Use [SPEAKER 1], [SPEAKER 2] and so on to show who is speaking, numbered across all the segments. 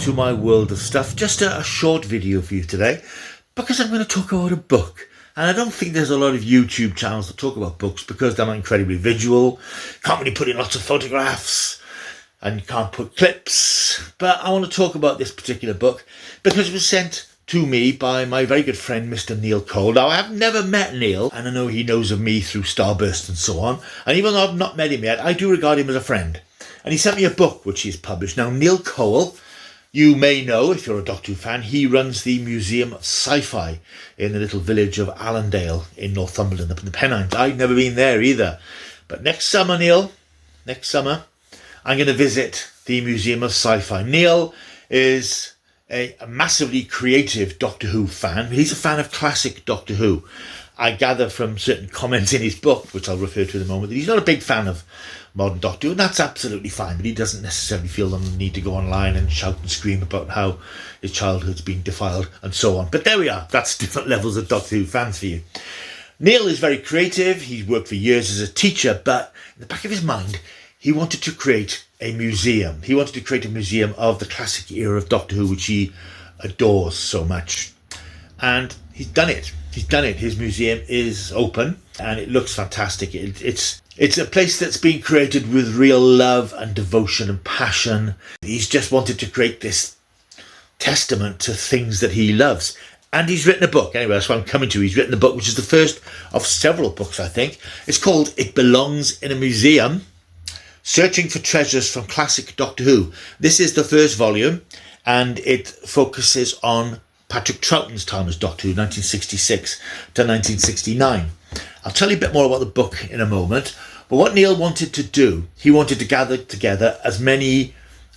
[SPEAKER 1] to my world of stuff. Just a short video for you today because I'm going to talk about a book. And I don't think there's a lot of YouTube channels that talk about books because they're not incredibly visual. Can't really put in lots of photographs and you can't put clips. But I want to talk about this particular book because it was sent to me by my very good friend, Mr. Neil Cole. Now, I have never met Neil, and I know he knows of me through Starburst and so on. And even though I've not met him yet, I do regard him as a friend. And he sent me a book which he's published. Now, Neil Cole, you may know, if you're a Doctor Who fan, he runs the Museum of Sci-Fi in the little village of Allendale in Northumberland, up in the Pennines. I've never been there either. But next summer, Neil, I'm going to visit the Museum of Sci-Fi. Neil is a massively creative Doctor Who fan. He's a fan of classic Doctor Who. I gather from certain comments in his book, which I'll refer to in a moment, that he's not a big fan of modern Doctor Who, and that's absolutely fine, but he doesn't necessarily feel the need to go online and shout and scream about how his childhood's been defiled and so on. But there we are. That's different levels of Doctor Who fans for you. Neil is very creative. He's worked for years as a teacher, but in the back of his mind, he wanted to create a museum. He wanted to create a museum of the classic era of Doctor Who, which he adores so much. And he's done it. His museum is open and it looks fantastic. It's a place that's been created with real love and devotion and passion. He's just wanted to create this testament to things that he loves. And he's written a book. Anyway, that's what I'm coming to. He's written a book, which is the first of several books, I think. It's called It Belongs in a Museum: Searching for Treasures from Classic Doctor Who. This is the first volume, and it focuses on Patrick Troughton's time as Doctor Who, 1966 to 1969. I'll tell you a bit more about the book in a moment, but what Neil wanted to do, he wanted to gather together as many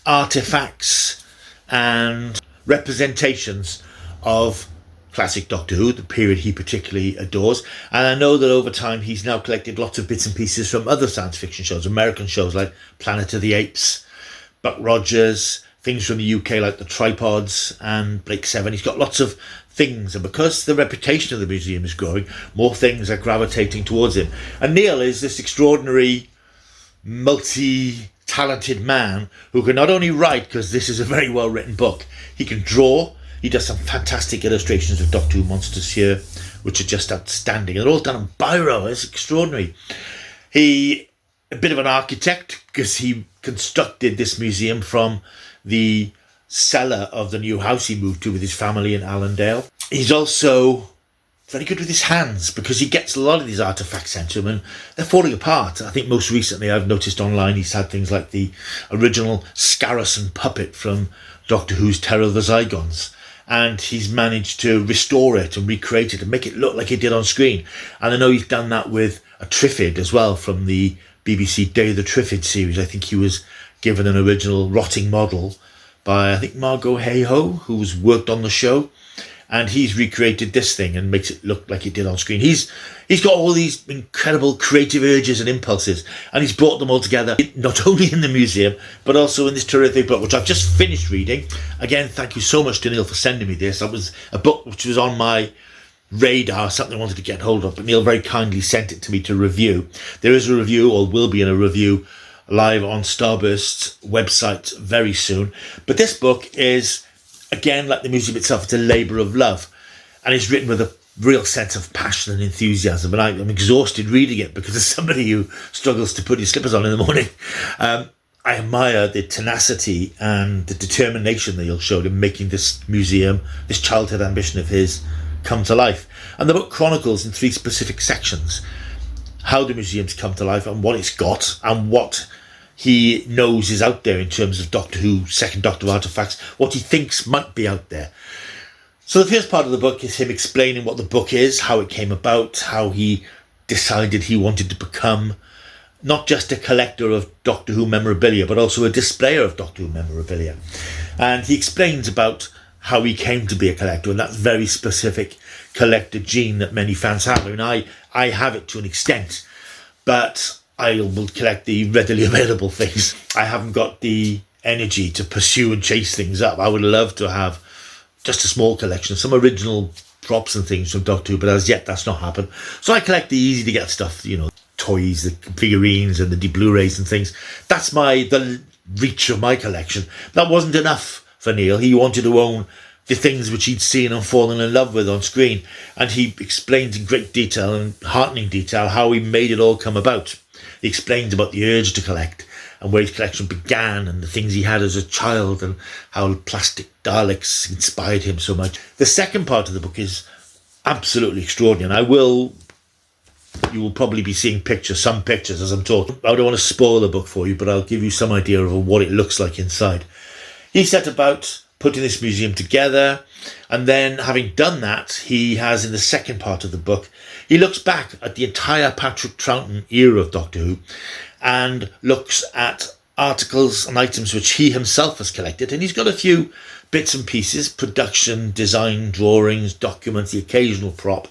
[SPEAKER 1] artefacts and representations of classic Doctor Who, the period he particularly adores. And I know that over time he's now collected lots of bits and pieces from other science fiction shows, American shows like Planet of the Apes, Buck Rogers, things from the UK like The Tripods and Blake 7. He's got lots of things, and because the reputation of the museum is growing, more things are gravitating towards him. And Neil is this extraordinary, multi-talented man who can not only write, because this is a very well-written book, he can draw. He does some fantastic illustrations of Doctor Who monsters here, which are just outstanding. And they're all done on biro. It's extraordinary. He, a bit of an architect, because he constructed this museum from the cellar of the new house he moved to with his family in Allendale. He's also very good with his hands because he gets a lot of these artifacts sent to him and they're falling apart. I think most recently I've noticed online he's had things like the original Scarrison puppet from Doctor Who's Terror of the Zygons. And he's managed to restore it and recreate it and make it look like it did on screen. And I know he's done that with a Triffid as well from the BBC Day of the Triffid series. I think he was given an original rotting model by, I think, Margot Hayhoe, who's worked on the show. And he's recreated this thing and makes it look like it did on screen. He's got all these incredible creative urges and impulses, and he's brought them all together, not only in the museum, but also in this terrific book, which I've just finished reading. Again, thank you so much to Neil for sending me this. That was a book which was on my radar, something I wanted to get hold of, but Neil very kindly sent it to me to review. There is a review, or will be in a review, live on Starburst's website very soon. But this book is, again, like the museum itself, it's a labour of love. And it's written with a real sense of passion and enthusiasm. And I'm exhausted reading it because as somebody who struggles to put his slippers on in the morning, I admire the tenacity and the determination that he'll show in making this museum, this childhood ambition of his, come to life. And the book chronicles in 3 specific sections how the museum's come to life and what it's got and what he knows is out there in terms of Doctor Who, Second Doctor artifacts, what he thinks might be out there. So the first part of the book is him explaining what the book is, how it came about, how he decided he wanted to become not just a collector of Doctor Who memorabilia, but also a displayer of Doctor Who memorabilia. And he explains about how he came to be a collector, and that very specific collector gene that many fans have. I mean, I have it to an extent, but I will collect the readily available things. I haven't got the energy to pursue and chase things up. I would love to have just a small collection, some original props and things from Doctor Who, but as yet that's not happened. So I collect the easy to get stuff, you know, toys, the figurines and the Blu-rays and things. That's the reach of my collection. That wasn't enough for Neil. He wanted to own the things which he'd seen and fallen in love with on screen. And he explains in great detail and heartening detail how he made it all come about. He explains about the urge to collect and where his collection began and the things he had as a child and how plastic Daleks inspired him so much. The second part of the book is absolutely extraordinary. And you will probably be seeing some pictures as I'm talking. I don't want to spoil the book for you, but I'll give you some idea of what it looks like inside. He set about putting this museum together, and then having done that, he has, in the second part of the book, he looks back at the entire Patrick Troughton era of Doctor Who and looks at articles and items which he himself has collected, and he's got a few bits and pieces, production, design, drawings, documents, the occasional prop,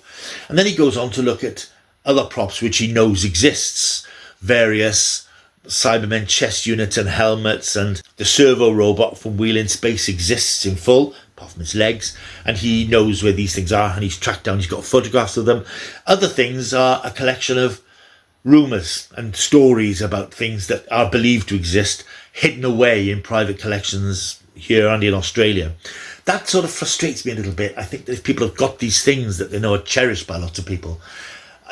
[SPEAKER 1] and then he goes on to look at other props which he knows exists, various Cybermen chest units and helmets, and the servo robot from Wheel in Space exists in full, apart from its legs, and he knows where these things are, and he's tracked down, he's got photographs of them. Other things are a collection of rumours and stories about things that are believed to exist, hidden away in private collections here and in Australia. That sort of frustrates me a little bit. I think that if people have got these things that they know are cherished by lots of people,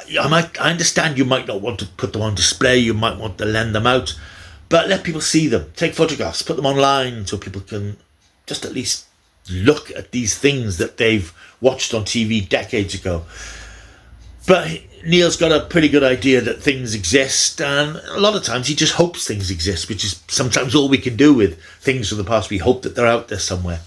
[SPEAKER 1] I understand you might not want to put them on display, you might want to lend them out, but let people see them, take photographs, put them online so people can just at least look at these things that they've watched on TV decades ago. But Neil's got a pretty good idea that things exist, and a lot of times he just hopes things exist, which is sometimes all we can do with things from the past. We hope that they're out there somewhere.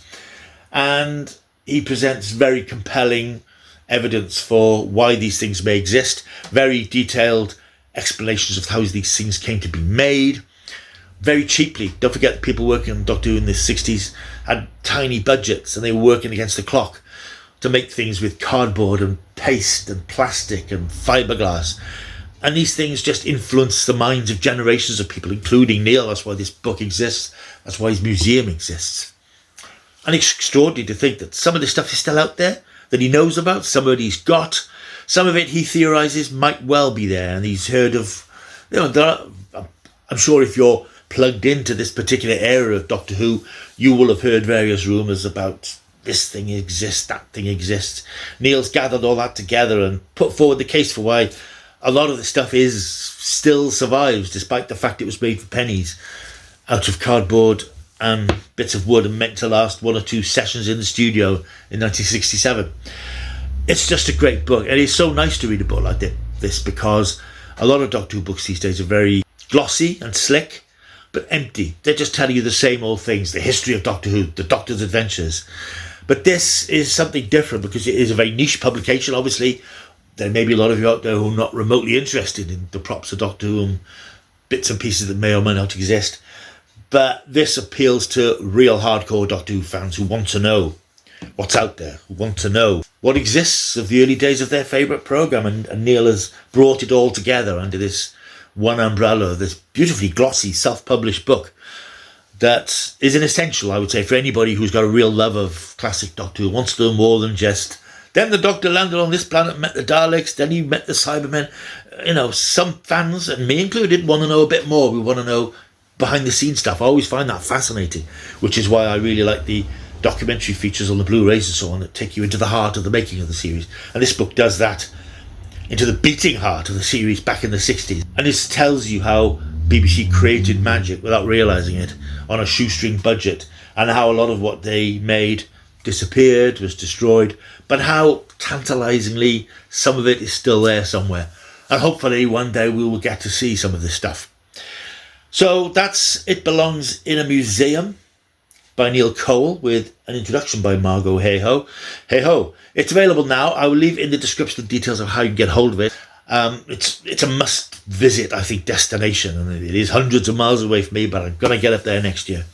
[SPEAKER 1] And he presents very compelling evidence for why these things may exist, very detailed explanations of how these things came to be made, very cheaply. Don't forget that people working on Doctor Who in the 60s had tiny budgets, and they were working against the clock to make things with cardboard and paste and plastic and fiberglass. And these things just influence the minds of generations of people, including Neil. That's why this book exists. That's why his museum exists. And it's extraordinary to think that some of this stuff is still out there, that he knows about, some of it he's got, some of it he theorises might well be there, and he's heard of, I'm sure if you're plugged into this particular era of Doctor Who, you will have heard various rumours about this thing exists, that thing exists. Neil's gathered all that together and put forward the case for why a lot of the stuff still survives, despite the fact it was made for pennies, out of cardboard and bits of wood, and meant to last 1 or 2 sessions in the studio in 1967. It's just a great book, and it's so nice to read a book like this, because a lot of Doctor Who books these days are very glossy and slick, but empty. They're just telling you the same old things, the history of Doctor Who, the Doctor's adventures. But this is something different, because it is a very niche publication. Obviously, there may be a lot of you out there who are not remotely interested in the props of Doctor Who and bits and pieces that may or may not exist. But this appeals to real hardcore Doctor Who fans who want to know what's out there, who want to know what exists of the early days of their favourite programme. And Neil has brought it all together under this one umbrella, this beautifully glossy, self-published book that is an essential, I would say, for anybody who's got a real love of classic Doctor Who, wants to know more than just, then the Doctor landed on this planet, met the Daleks, then he met the Cybermen. Some fans, and me included, want to know a bit more. We want to know behind-the-scenes stuff. I always find that fascinating, which is why I really like the documentary features on the Blu-rays and so on that take you into the heart of the making of the series. And this book does that, into the beating heart of the series back in the 60s. And this tells you how BBC created magic without realising it on a shoestring budget, and how a lot of what they made disappeared, was destroyed, but how tantalisingly some of it is still there somewhere. And hopefully one day we will get to see some of this stuff. So that's It Belongs in a Museum by Neil Cole, with an introduction by Margot Hey-Ho. Hey-Ho. It's available now. I will leave in the description the details of how you can get hold of it. It's a must-visit, I think, destination, and it is hundreds of miles away from me, but I'm going to get up there next year.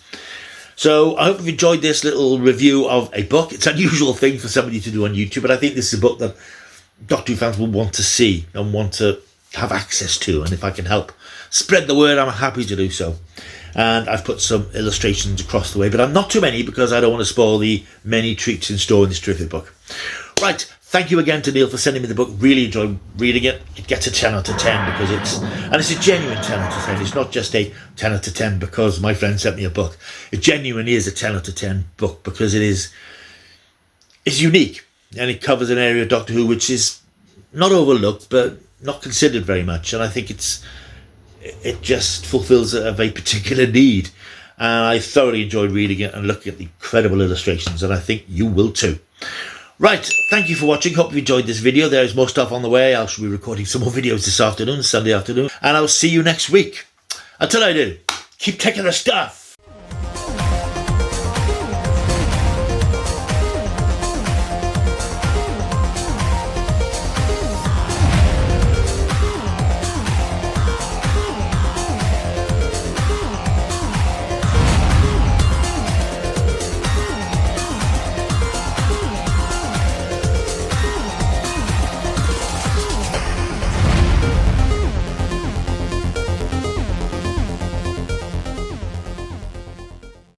[SPEAKER 1] So I hope you've enjoyed this little review of a book. It's an unusual thing for somebody to do on YouTube, but I think this is a book that Doctor Who fans will want to see and want to have access to, and if I can help spread the word, I'm happy to do so. And I've put some illustrations across the way, but not too many, because I don't want to spoil the many treats in store in this terrific book. Right, thank you again to Neil for sending me the book. Really enjoyed reading it. It gets a 10 out of 10 because it's a genuine 10 out of 10. It's not just a 10 out of 10 because my friend sent me a book. It genuinely is a 10 out of 10 book because it's unique, and it covers an area of Doctor Who which is not overlooked but not considered very much, and I think it just fulfills a very particular need. And I thoroughly enjoyed reading it and looking at the incredible illustrations, and I think you will too. Right, thank you for watching. Hope you enjoyed this video. There is more stuff on the way. I shall be recording some more videos this afternoon, Sunday afternoon, and I'll see you next week. Until I do, keep taking the stuff.